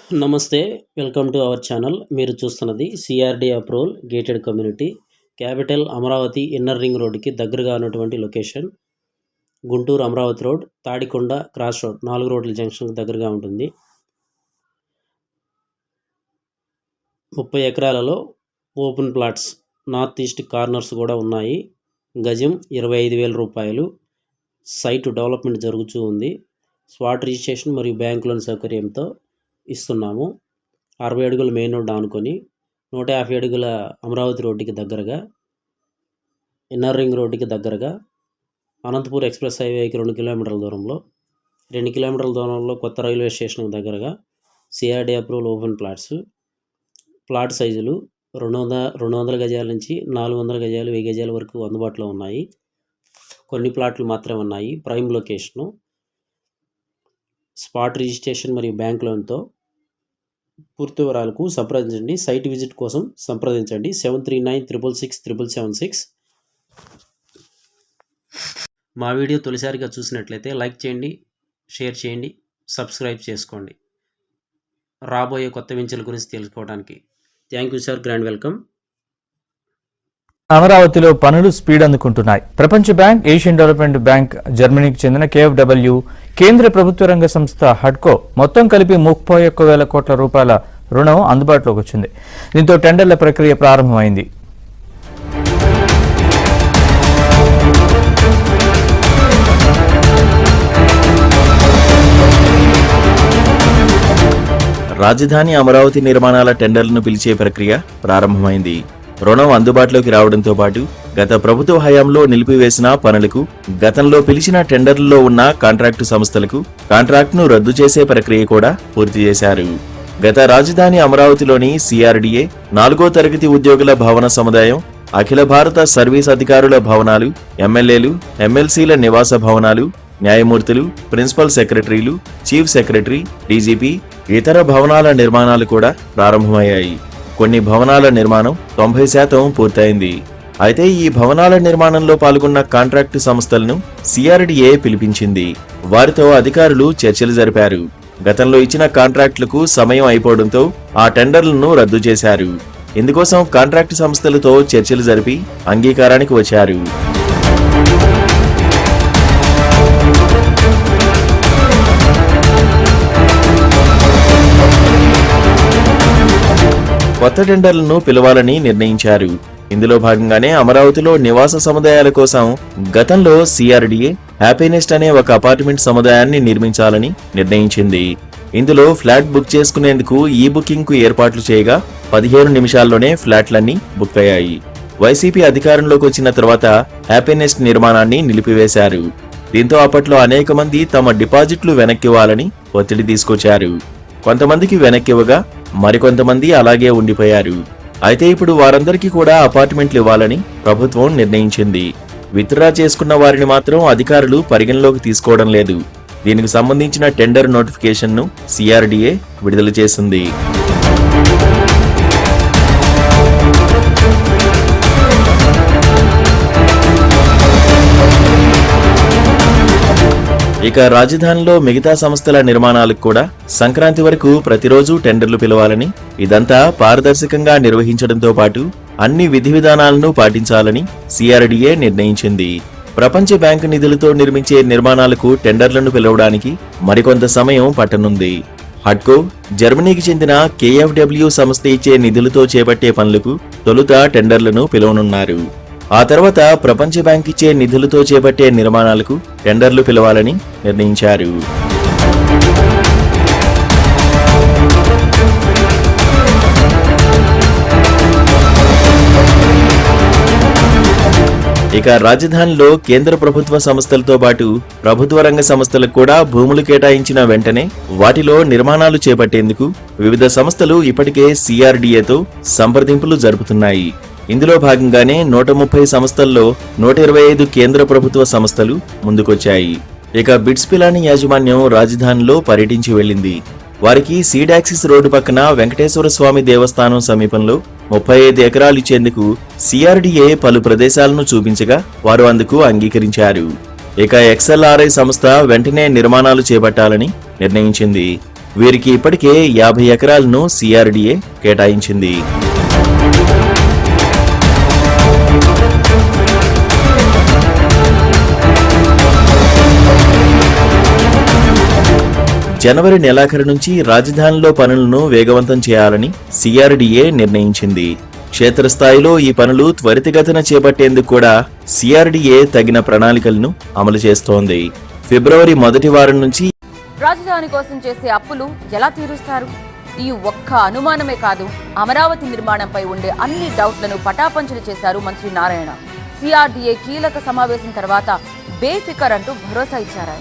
నమస్తే. Welcome to our channel. మీరు చూస్తున్నది CRD approval gated community. Capital Amaravati inner ring రోడ్డుకి దగ్గరగా ఉన్నటువంటి location. Guntur Amaravati road, Tadikonda cross road 4 రోడ్ల జంక్షన్‌కి దగ్గరగా ఉంటుంది. 30 ఎకరాలలో open plots, north east corners కూడా ఉన్నాయి. గజం 25,000 రూపాయలు. సైట్ డెవలప్మెంట్ జరుగుతూ ఉంది. స్పాట్ రిజిస్ట్రేషన్ మరియు బ్యాంక్ లోన్ సౌకర్యంతో ఇస్తున్నాము. 60 అడుగుల మెయిన్ రోడ్ ఆనుకొని 150 అడుగుల అమరావతి రోడ్డుకి దగ్గరగా, ఇన్నర్ రింగ్ రోడ్డుకి దగ్గరగా, అనంతపూర్ ఎక్స్ప్రెస్ హైవేకి 2 కిలోమీటర్ల దూరంలో, 2 కిలోమీటర్ల దూరంలో కొత్త రైల్వే స్టేషన్కి దగ్గరగా CRD approval open plots. Plot సైజులు 200 గజాల నుంచి 400 గజాలు, 1000 గజాల వరకు అందుబాటులో ఉన్నాయి. కొన్ని ప్లాట్లు మాత్రమే ఉన్నాయి. Prime location. స్పాట్ రిజిస్ట్రేషన్ మరియు బ్యాంక్ లోన్తో. పూర్తి వివరాలకు సంప్రదించండి. సైట్ విజిట్ కోసం సంప్రదించండి 7396667776. మా వీడియో తొలిసారిగా చూసినట్లయితే లైక్ చేయండి, షేర్ చేయండి, సబ్స్క్రైబ్ చేసుకోండి. రాబోయే కొత్త వెంచర్ల గురించి తెలుసుకోవడానికి. Thank you sir. Grand welcome. అమరావతిలో పనులు స్పీడ్ అందుకుంటున్నాయి. ప్రపంచ బ్యాంక్, ఏషియన్ డెవలప్మెంట్ బ్యాంక్, జర్మనీకి చెందిన KfW, కేంద్ర ప్రభుత్వ రంగ సంస్థ హడ్కో మొత్తం కలిపి 31,000 కోట్ల రూపాయల రుణం అందుబాటులోకి వచ్చింది. దీంతో టెండర్ల ప్రక్రియ ప్రారంభమైంది. రాజధాని అమరావతి నిర్మాణాల టెండర్లను పిలిచే ప్రక్రియ ప్రారంభమైంది. రుణం అందుబాటులోకి రావడంతో పాటు గత ప్రభుత్వ హయాంలో నిలిపివేసిన పనులకు, గతంలో పిలిచిన టెండర్లలో ఉన్న కాంట్రాక్టు సంస్థలకు కాంట్రాక్టును రద్దు చేసే ప్రక్రియ కూడా పూర్తి చేశారు. గత రాజధాని అమరావతిలోని CRDA 4వ తరగతి ఉద్యోగుల భవన సముదాయం, అఖిల భారత సర్వీస్ అధికారుల భవనాలు, ఎమ్మెల్యేలు, ఎమ్మెల్సీల నివాస భవనాలు, న్యాయమూర్తులు, ప్రిన్సిపల్ సెక్రటరీలు, చీఫ్ సెక్రటరీ, డీజీపీ, ఇతర భవనాల నిర్మాణాలు కూడా ప్రారంభమయ్యాయి. కొన్ని భవనాల నిర్మాణం 90% పూర్తయింది. అయితే ఈ భవనాల నిర్మాణంలో పాల్గొన్న కాంట్రాక్టు సంస్థలను CRDA పిలిపించింది. వారితో అధికారులు చర్చలు జరిపారు. గతంలో ఇచ్చిన కాంట్రాక్టులకు సమయం అయిపోవడంతో ఆ టెండర్లను రద్దు చేశారు. ఇందుకోసం కాంట్రాక్టు సంస్థలతో చర్చలు జరిపి అంగీకారానికి వచ్చారు. కొత్త టెండర్లను పిలవాలని నిర్ణయించారు. ఇందులో భాగంగానే అమరావతిలో నివాస సముదాయాల కోసం గతంలో CRDA హ్యాపీనెస్ట్ అనే ఒక అపార్ట్మెంట్ సముదాయాన్ని నిర్మించాలని నిర్ణయించింది. ఇందులో ఫ్లాట్ బుక్ చేసుకునేందుకు ఈ బుకింగ్ కు ఏర్పాట్లు చేయగా 15 నిమిషాల్లోనే ఫ్లాట్లన్నీ బుక్ అయ్యాయి. వైసీపీ అధికారంలోకి వచ్చిన తర్వాత హ్యాపీనెస్ట్ నిర్మాణాన్ని నిలిపివేశారు. దీంతో అప్పట్లో అనేక మంది తమ డిపాజిట్లు వెనక్కివ్వాలని ఒత్తిడి తీసుకొచ్చారు. కొంతమందికి వెనక్కివ్వగా మరికొంతమంది అలాగే ఉండిపోయారు. అయితే ఇప్పుడు వారందరికీ కూడా అపార్ట్మెంట్లు ఇవ్వాలని ప్రభుత్వం నిర్ణయించింది. విత్డ్రా చేసుకున్న వారిని మాత్రం అధికారులు పరిగణలోకి తీసుకోవడం లేదు. దీనికి సంబంధించిన టెండర్ నోటిఫికేషన్ను CRDA విడుదల చేసింది. ఇక రాజధానిలో మిగతా సంస్థల నిర్మాణాలకు కూడా సంక్రాంతి వరకు ప్రతిరోజు టెండర్లు పిలవాలని, ఇదంతా పారదర్శకంగా నిర్వహించడంతో పాటు అన్ని విధి విధానాలను పాటించాలని CRDA నిర్ణయించింది. ప్రపంచ బ్యాంకు నిధులతో నిర్మించే నిర్మాణాలకు టెండర్లను పిలవడానికి మరికొంత సమయం పట్టనుంది. హడ్కో, జర్మనీకి చెందిన KfW సంస్థ ఇచ్చే నిధులతో చేపట్టే పనులకు తొలుత టెండర్లను పిలవనున్నారు. ఆ తర్వాత ప్రపంచ బ్యాంక్ ఇచ్చే నిధులతో చేపట్టే నిర్మాణాలకు టెండర్లు పిలవాలని నిర్ణయించారు. ఇక రాజధానిలో కేంద్ర ప్రభుత్వ సంస్థలతో పాటు ప్రభుత్వ రంగ సంస్థలకు కూడా భూములు కేటాయించిన వెంటనే వాటిలో నిర్మాణాలు చేపట్టేందుకు వివిధ సంస్థలు ఇప్పటికే CRDAతో సంప్రదింపులు జరుపుతున్నాయి. ఇందులో భాగంగానే 130 సంస్థల్లో 125 కేంద్ర ప్రభుత్వ సంస్థలు ముందుకొచ్చాయి. ఇక బిట్స్ పిలాని యాజమాన్యం రాజధానిలో పర్యటించి వెళ్లింది. వారికి సీడాక్సిస్ రోడ్డు పక్కన వెంకటేశ్వర స్వామి దేవస్థానం సమీపంలో 35 ఎకరాలు ఇచ్చేందుకు CRDA పలు ప్రదేశాలను చూపించగా వారు అందుకు అంగీకరించారు. ఇక XLRI సంస్థ వెంటనే నిర్మాణాలు చేపట్టాలని నిర్ణయించింది. వీరికి ఇప్పటికే 50 ఎకరాలను సిఆర్డీఏ కేటాయించింది. జనవరి నెలాఖరు నుంచి రాజధానిలో పనులను వేగవంతం చేయాలని సిఆర్డీఏ నిర్ణయించింది. క్షేత్రస్థాయిలో ఈ పనులు త్వరితగతిన చేపట్టేందుకు కూడా సిఆర్డీఏ తగిన ప్రణాళికలను అమలు చేస్తోంది. ఫిబ్రవరి మొదటి వారం నుంచి రాజధాని కోసం చేసే అప్పులు ఎలా తీరుస్తారు? ఈ ఒక్క అనుమానమే కాదు, అమరావతి నిర్మాణంపై ఉండే అన్ని డౌట్లను పటాపంచలు చేశారు మంత్రి నారాయణ. సిఆర్డీఏ కీలక సమావేశం తర్వాత బేఫికర్ అంటూ భరోసా ఇచ్చారు.